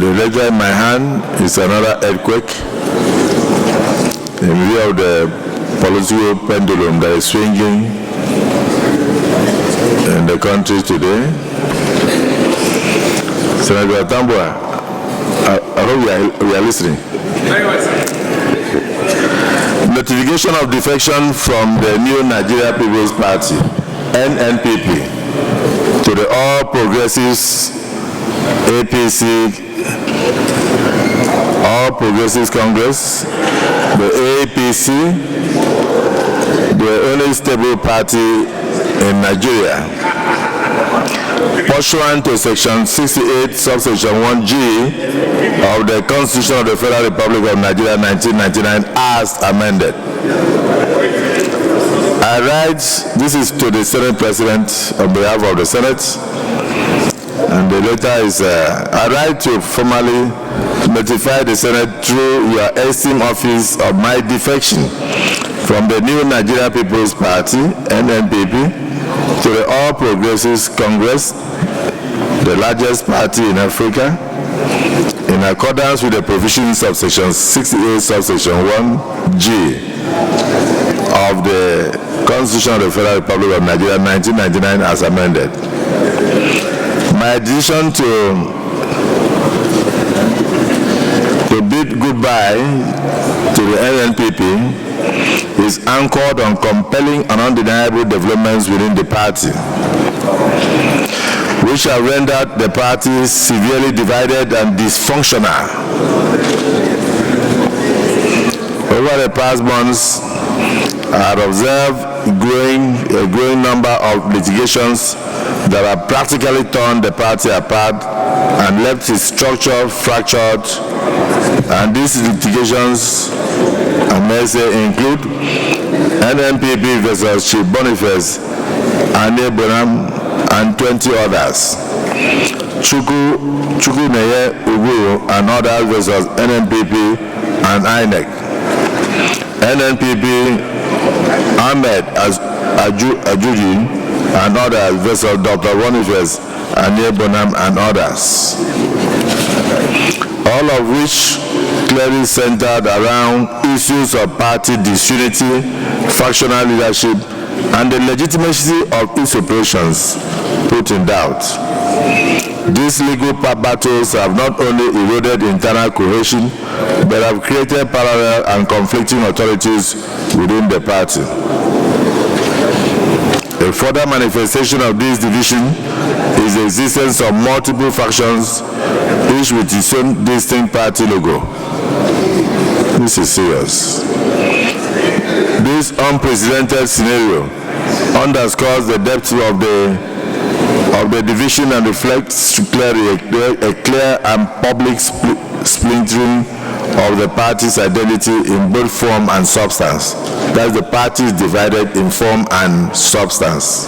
The ledger in my hand is another earthquake in view of the political pendulum that is swinging in the country today. Senator Tambua, I hope we are listening. Very well, sir. Notification of defection from the new Nigeria People's Party, NNPP, to the All Progressives APC, All Progressives Congress, the APC, the only stable party in Nigeria. Pursuant to Section 68, subsection 1G of the Constitution of the Federal Republic of Nigeria 1999 as amended. I write, this is to the Senate President on behalf of the Senate, and the letter is, I write to formally notify the Senate through your esteemed office of my defection from the new Nigeria People's Party, NNPP, to the All Progressives Congress, the largest party in Africa, in accordance with the provisions of Section 68, subsection 1G of the Constitution of the Federal Republic of Nigeria 1999 as amended. My decision to bid goodbye to the NNPP is anchored on compelling and undeniable developments within the party, which have rendered the party severely divided and dysfunctional. Over the past months, I have observed a growing number of litigations that have practically torn the party apart and left its structure fractured. And these litigations, I may say, include NNPP versus Chief Boniface, Ane Bonham, and 20 others. Chuku Neye Ugu and others versus NNPP and INEC. NNPP Ahmed Ajuji and others versus Dr. Boniface, Ane Bonham, and others. All of which clearly centered around issues of party disunity, factional leadership, and the legitimacy of its operations put in doubt. These legal battles have not only eroded internal cohesion, but have created parallel and conflicting authorities within the party. A further manifestation of this division is the existence of multiple factions, each with its own distinct party logo. This is serious. This unprecedented scenario underscores the depth of the division and reflects clearly a clear and public splintering of the party's identity in both form and substance. That's the party is divided in form and substance.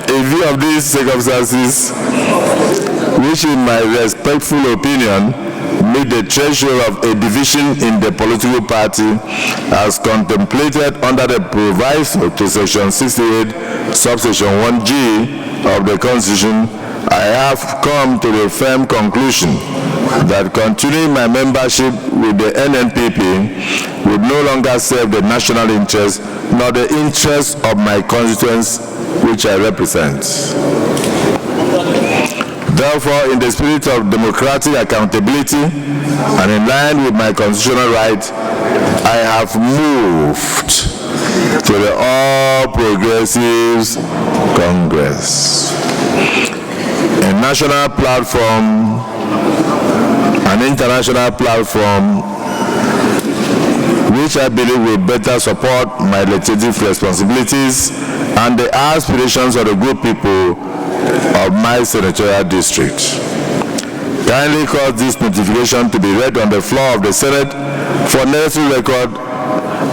In view of these circumstances, which in my respectful opinion meet the threshold of a division in the political party as contemplated under the proviso to Section 68, subsection 1G of the Constitution, I have come to the firm conclusion that continuing my membership with the NNPP would no longer serve the national interest nor the interests of my constituents which I represent. Therefore, in the spirit of democratic accountability and in line with my constitutional right, I have moved to the All Progressives Congress, a national platform, an international platform, which I believe will better support my legislative responsibilities and the aspirations of the good people of my senatorial district. Kindly cause this notification to be read on the floor of the Senate for necessary record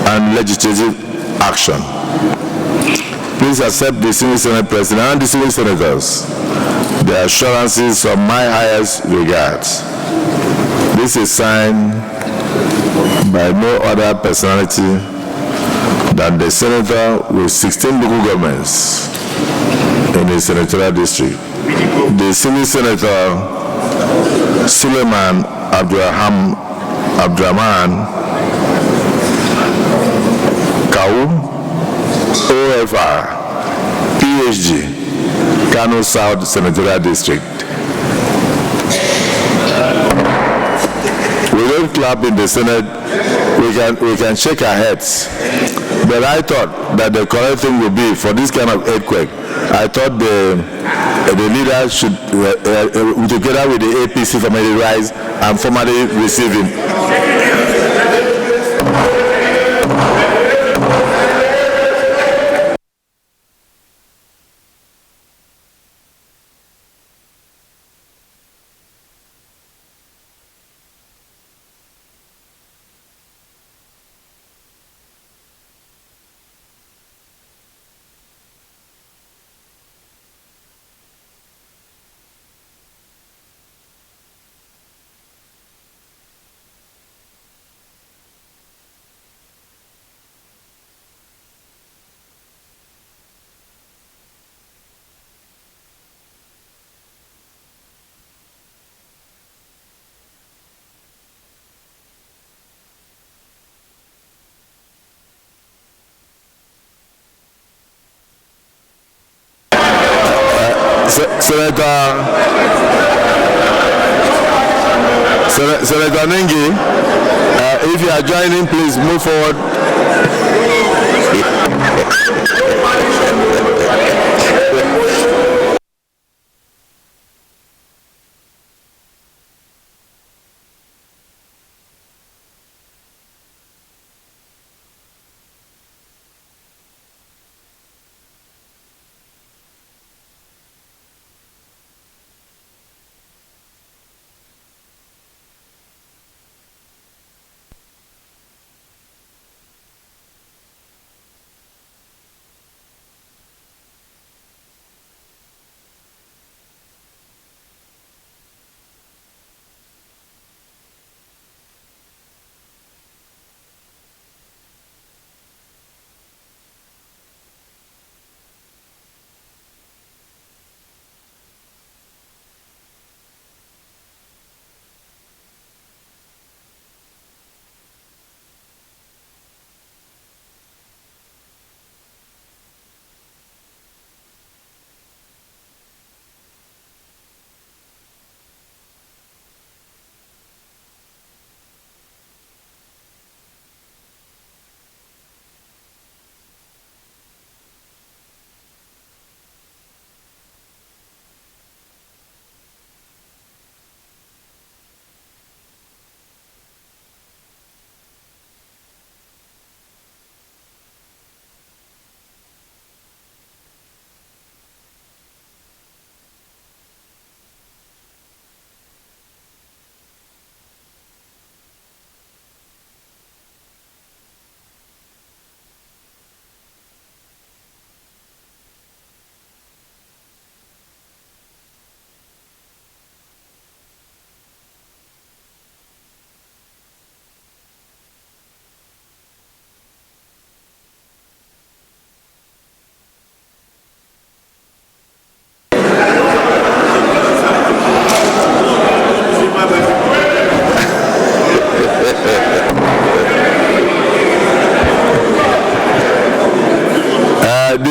and legislative action. Please accept the Senior Senate President and the Senior Senators the assurances of my highest regards. This is signed by no other personality that the senator with 16 local governments in his senatorial district, the senior senator Suleiman Abdurrahman Kawu, OFR, PhD, Kano South Senatorial District. We don't clap in the Senate, we can shake our heads. But I thought that the correct thing would be for this kind of earthquake, I thought the leaders should, together with the APC, formally rise and formally receive him. Senator Nengi, if you are joining, please move forward.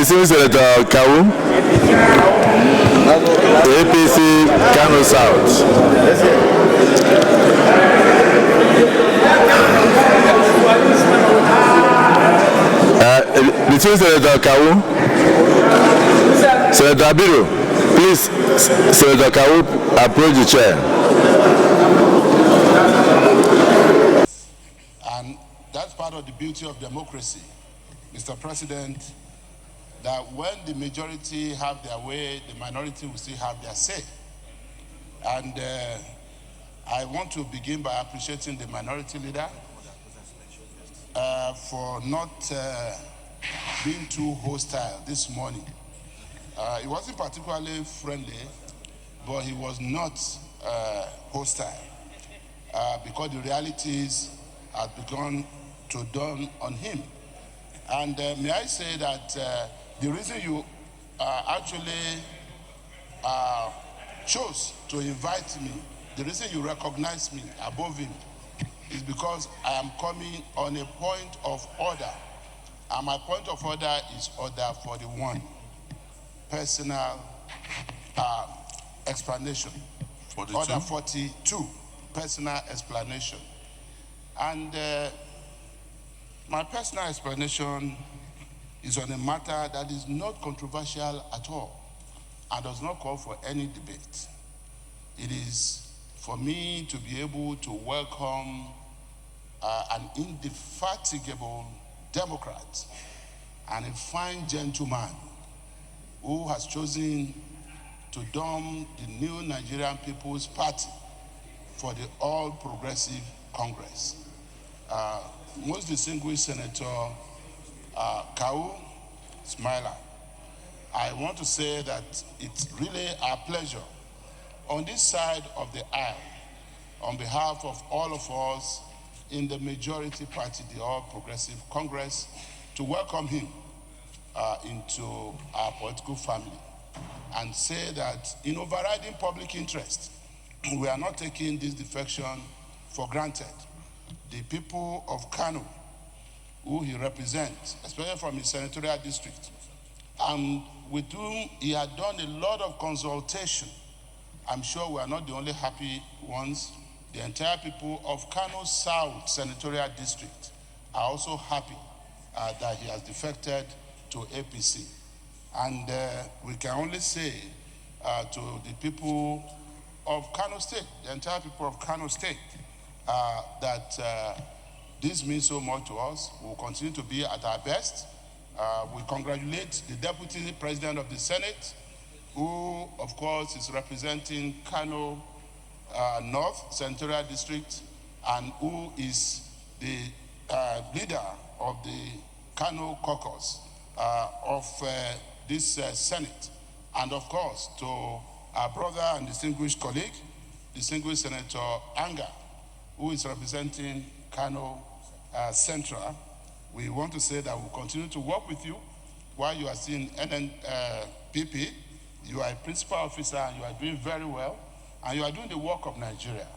Distinguished Senator Kawu, APC, Kano South. Distinguished Senator Kawu, Senator Akpabio, please, Senator Kawu, approach the chair. And that's part of the beauty of democracy, Mr. President, that when the majority have their way, the minority will still have their say. And I want to begin by appreciating the minority leader for not being too hostile this morning. He wasn't particularly friendly, but he was not hostile because the realities had begun to dawn on him. And may I say that the reason you actually chose to invite me, the reason you recognize me above him is because I am coming on a point of order. And my point of order is order 41, personal explanation. 42? Order 42, personal explanation. And my personal explanation is on a matter that is not controversial at all and does not call for any debate. It is for me to be able to welcome an indefatigable Democrat and a fine gentleman who has chosen to dom the new Nigerian People's Party for the All Progressive Congress. Most distinguished Senator Kawu Smiler, I want to say that it's really our pleasure on this side of the aisle, on behalf of all of us in the majority party, the All Progressive Congress, to welcome him into our political family and say that in overriding public interest, we are not taking this defection for granted. The people of Kano, who he represents, especially from his senatorial district, and with whom he had done a lot of consultation, I'm sure we are not the only happy ones. The entire people of Kano South Senatorial District are also happy that he has defected to APC. And we can only say to the people of Kano State, the entire people of Kano State, that this means so much to us. We will continue to be at our best. We congratulate the Deputy President of the Senate, who, of course, is representing Kano North Senatorial District, and who is the leader of the Kano caucus of this Senate. And of course, to our brother and distinguished colleague, distinguished Senator Anga, who is representing Kano Central. We want to say that we'll continue to work with you while you are still in NNPP. You are a principal officer and you are doing very well, and you are doing the work of Nigeria.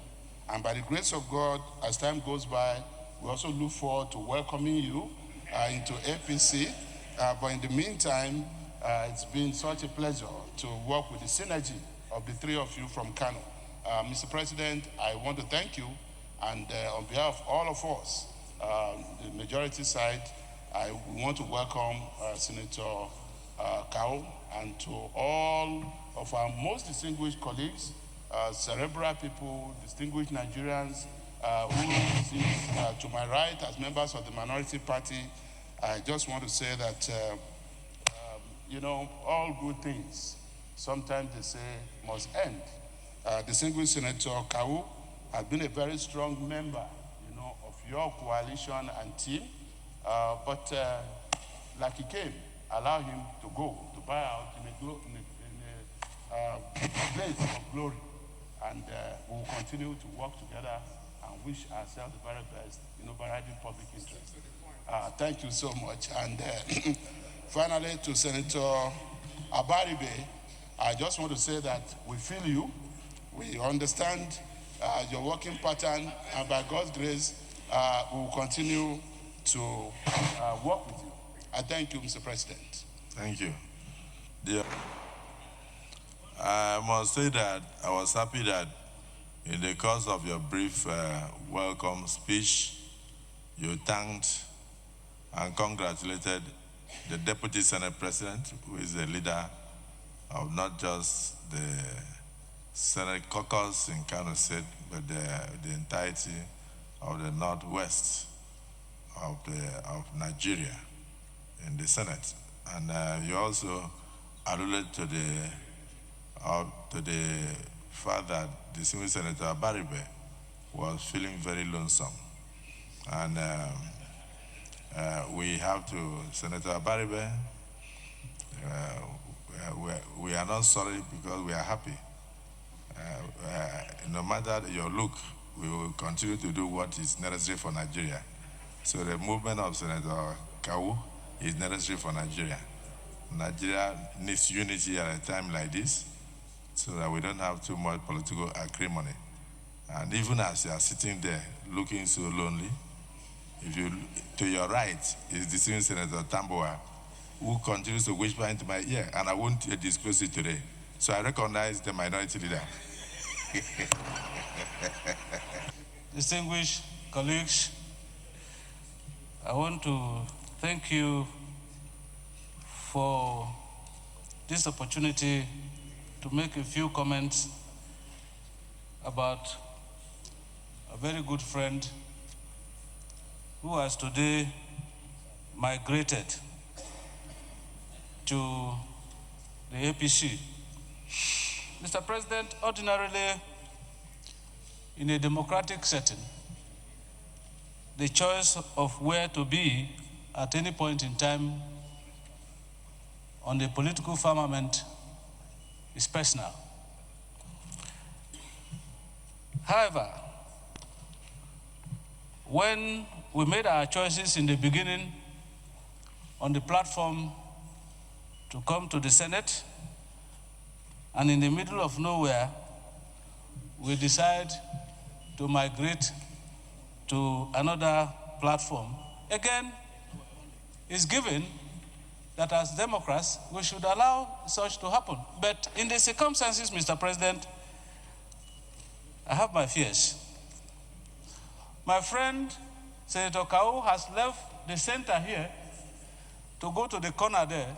And by the grace of God, as time goes by, we also look forward to welcoming you into APC. But in the meantime, it's been such a pleasure to work with the synergy of the three of you from Kano. Mr. President, I want to thank you, and on behalf of all of us, the majority side, I want to welcome Senator Kawu, and to all of our most distinguished colleagues, cerebral people, distinguished Nigerians, who sit to my right as members of the minority party. I just want to say that, you know, all good things, sometimes they say, must end. Distinguished Senator Kawu has been a very strong member, you know, of your coalition and team, but like he came, allow him to go, to buy out in a place of glory. And we will continue to work together and wish ourselves the very best in overriding public interest. Thank you so much. And finally, to Senator Abaribe, I just want to say that we feel you. We understand your working pattern, and by God's grace, we will continue to work with you. I thank you, Mr. President. Thank you. Dear, I must say that I was happy that in the course of your brief welcome speech, you thanked and congratulated the Deputy Senate President, who is the leader of not just the Senate caucus in Kano State, but the entirety of the Northwest of Nigeria in the Senate. And you also alluded to the fact that the distinguished Senator Abaribe was feeling very lonesome. And we have to, Senator Abaribe, we are not sorry because we are happy. No matter your look, we will continue to do what is necessary for Nigeria. So the movement of Senator Kawu is necessary for Nigeria. Nigeria needs unity at a time like this so that we don't have too much political acrimony. And even as you are sitting there looking so lonely, if you, to your right is the same Senator Tamboa, who continues to whisper into my ear, and I won't disclose it today. So I recognize the minority leader. Distinguished colleagues, I want to thank you for this opportunity to make a few comments about a very good friend who has today migrated to the APC. Mr. President, ordinarily, in a democratic setting, the choice of where to be at any point in time on the political firmament is personal. However, when we made our choices in the beginning on the platform to come to the Senate, and in the middle of nowhere, we decide to migrate to another platform. Again, it's given that as Democrats, we should allow such to happen. But in the circumstances, Mr. President, I have my fears. My friend, Senator Kawu, has left the center here to go to the corner there.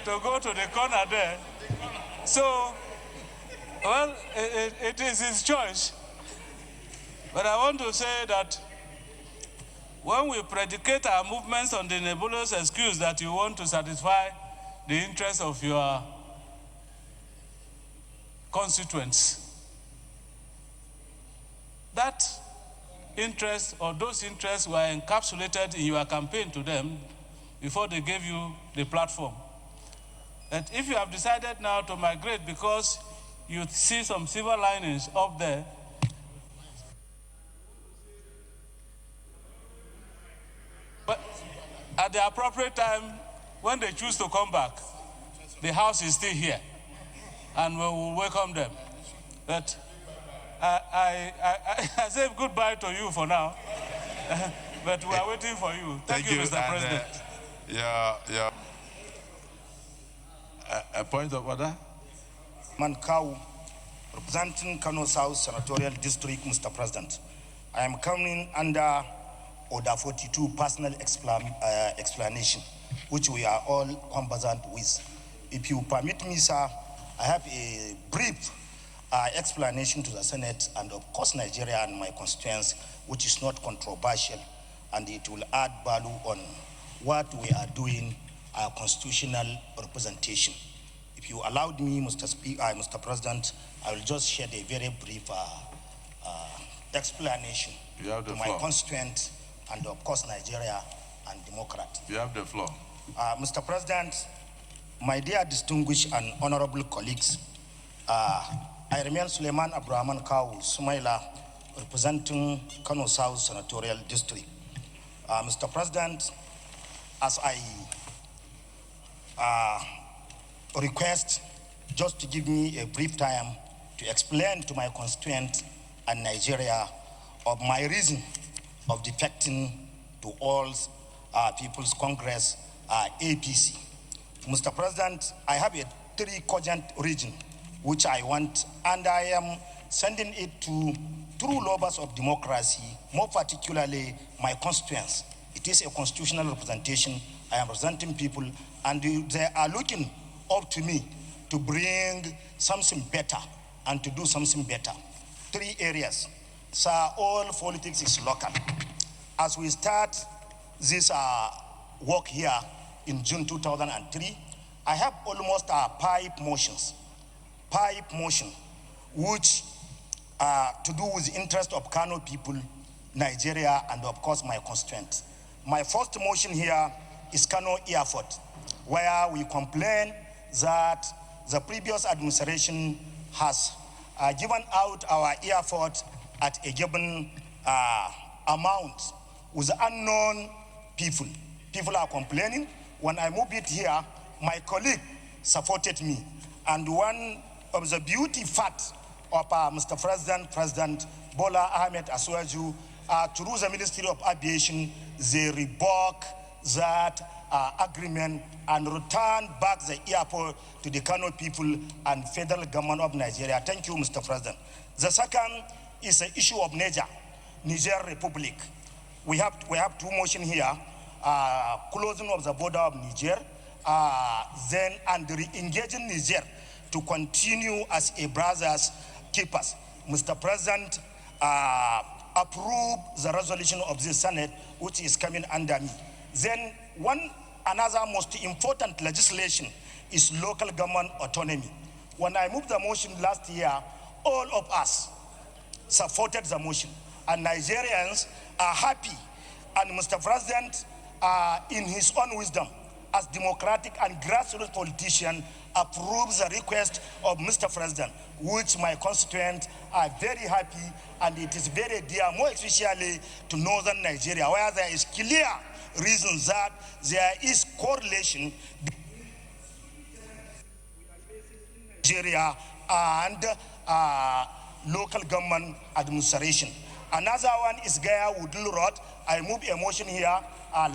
to go to the corner there. So, well, it is his choice. But I want to say that when we predicate our movements on the nebulous excuse that you want to satisfy the interests of your constituents, that interest or those interests were encapsulated in your campaign to them before they gave you the platform. That if you have decided now to migrate because you see some silver linings up there, but at the appropriate time, when they choose to come back, the house is still here, and we will welcome them. But I say goodbye to you for now, but we are waiting for you. Thank you, Mr. President. A point of order? Kawu, representing Kano South Senatorial District, Mr. President. I am coming under Order 42, personal explanation, which we are all conversant with. If you permit me, sir, I have a brief explanation to the Senate and of course Nigeria and my constituents, which is not controversial, and it will add value on what we are doing, our constitutional representation. If you allowed me, Mr. President, I will just share a very brief explanation to my constituents and of course Nigeria and Democrat. You have the floor. Mr. President, my dear distinguished and honorable colleagues, I remain Suleiman Abrahaman Kawu Sumaila, representing Kano South Senatorial District. Mr. President, as I request just to give me a brief time to explain to my constituents and Nigeria of my reason of defecting to all People's Congress, APC. Mr. President, I have a 3 cogent region which I want, and I am sending it to true lovers of democracy, more particularly my constituents. It is a constitutional representation. I am representing people, and they are looking up to me to bring something better and to do something better. 3 areas. So all politics is local. As we start this work here in June 2003, I have almost 5 motions. 5 motions, which to do with the interest of Kano people, Nigeria, and of course my constituents. My first motion here is Kano Airport, where we complain that the previous administration has given out our airport at a given amount, with unknown people. People are complaining. When I moved it here, my colleague supported me. And one of the beauty facts of Mr. President Bola Ahmed Asuaju, through the Ministry of Aviation, they revoke that agreement and return back the airport to the Kano people and federal government of Nigeria. Thank you, Mr. President. The second is the issue of Niger Republic. We have two motions here, closing of the border of Niger, then and re-engaging Niger to continue as a brothers keepers. Mr. President, approve the resolution of the Senate, which is coming under me. Then another most important legislation is local government autonomy. When I moved the motion last year, all of us supported the motion, and Nigerians are happy. And Mr. President, in his own wisdom, as democratic and grassroots politician, approves the request of Mr. President, which my constituents are very happy, and it is very dear, more especially to northern Nigeria, where there is clear reasons that there is correlation between Nigeria and local government administration. Another one is Gaya Woodley Road. I moved a motion here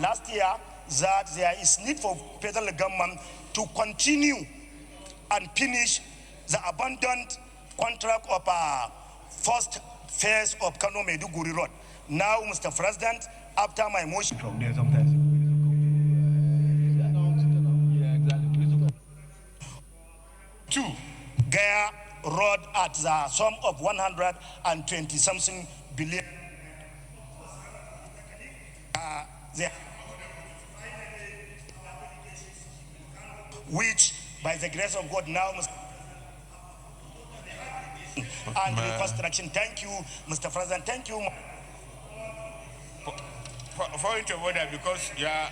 last year that there is need for federal government to continue and finish the abandoned contract of first phase of Kano Maiduguri Road. Now, Mr. President, after my motion from there sometimes. Two, Gaya Road at the sum of 120-something billion. Which, by the grace of God, now and reconstruction. Thank you, Mr. President. Thank you. For into order, because you are